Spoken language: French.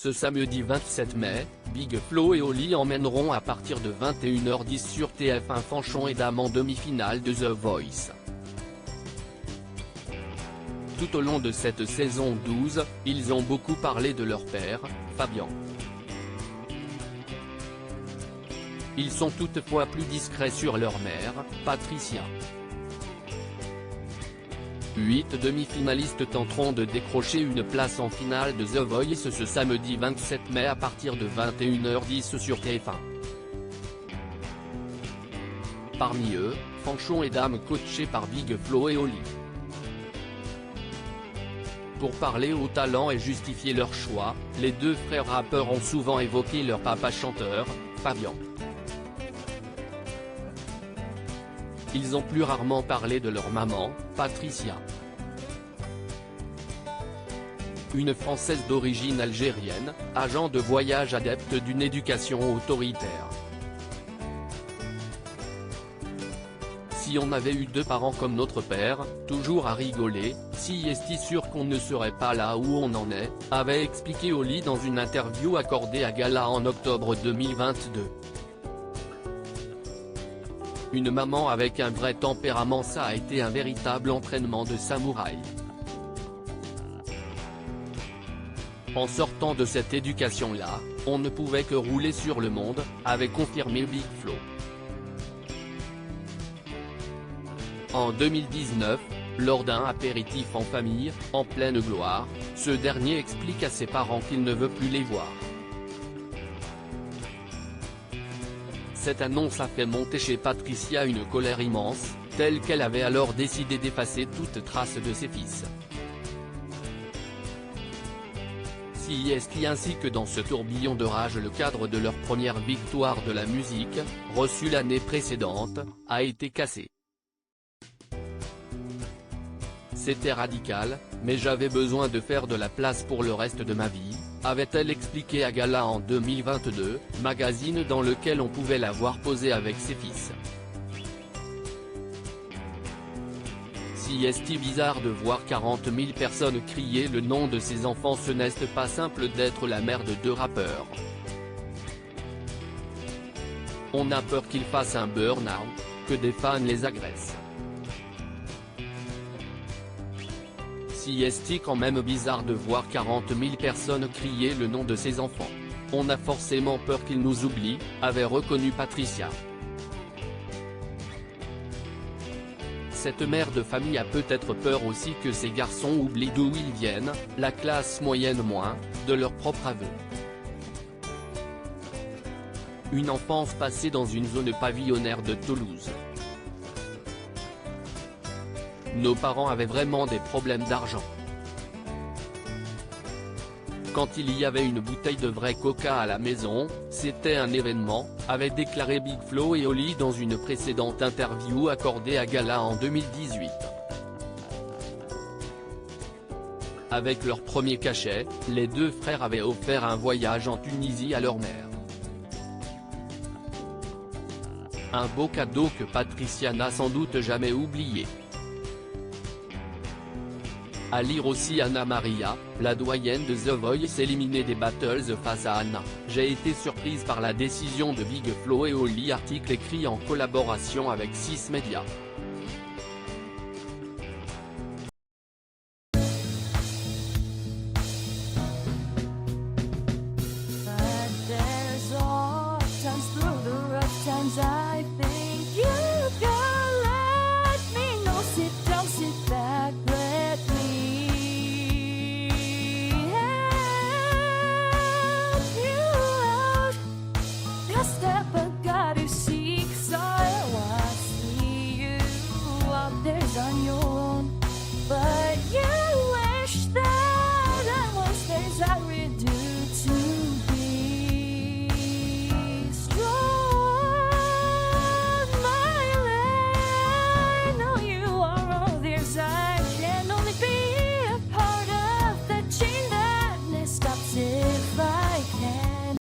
Ce samedi 27 mai, Big Flo et Oli emmèneront à partir de 21h10 sur TF1 Fanchon et Dames en demi-finale de The Voice. Tout au long de cette saison 12, ils ont beaucoup parlé de leur père, Fabien. Ils sont toutefois plus discrets sur leur mère, Patricia. 8 demi-finalistes tenteront de décrocher une place en finale de The Voice ce samedi 27 mai à partir de 21h10 sur TF1. Parmi eux, Fanchon et Dames coachés par Big Flo et Oli. Pour parler au talent et justifier leur choix, les deux frères rappeurs ont souvent évoqué leur papa chanteur, Fabien. Ils ont plus rarement parlé de leur maman, Patricia. Une Française d'origine algérienne, agent de voyage adepte d'une éducation autoritaire. Si on avait eu 2 parents comme notre père, toujours à rigoler, si est sûr qu'on ne serait pas là où on en est, avait expliqué Oli dans une interview accordée à Gala en octobre 2022. Une maman avec un vrai tempérament, ça a été un véritable entraînement de samouraï. En sortant de cette éducation-là, on ne pouvait que rouler sur le monde, avait confirmé Big Flo. En 2019, lors d'un apéritif en famille, en pleine gloire, ce dernier explique à ses parents qu'il ne veut plus les voir. Cette annonce a fait monter chez Patricia une colère immense, telle qu'elle avait alors décidé d'effacer toute trace de ses fils. Si ainsi que dans ce tourbillon de rage le cadre de leur première victoire de la musique, reçue l'année précédente, a été cassé. C'était radical, mais j'avais besoin de faire de la place pour le reste de ma vie, avait-elle expliqué à Gala en 2022, magazine dans lequel on pouvait la voir poser avec ses fils. Si est bizarre de voir 40 000 personnes crier le nom de ses enfants, ce n'est pas simple d'être la mère de 2 rappeurs. On a peur qu'ils fassent un burn-out, que des fans les agressent. Si est quand même bizarre de voir 40 000 personnes crier le nom de ses enfants. On a forcément peur qu'ils nous oublient, avait reconnu Patricia. Cette mère de famille a peut-être peur aussi que ses garçons oublient d'où ils viennent, la classe moyenne moins, de leur propre aveu. Une enfance passée dans une zone pavillonnaire de Toulouse. Nos parents avaient vraiment des problèmes d'argent. Quand il y avait une bouteille de vrai coca à la maison, c'était un événement, avait déclaré Big Flo et Oli dans une précédente interview accordée à Gala en 2018. Avec leur premier cachet, les 2 frères avaient offert un voyage en Tunisie à leur mère. Un beau cadeau que Patricia n'a sans doute jamais oublié. À lire aussi Anna Maria, la doyenne de The Voice éliminée des battles face à Anna. J'ai été surprise par la décision de Big Flo et Oli, article écrit en collaboration avec 6 médias. But there's all times through the rough times I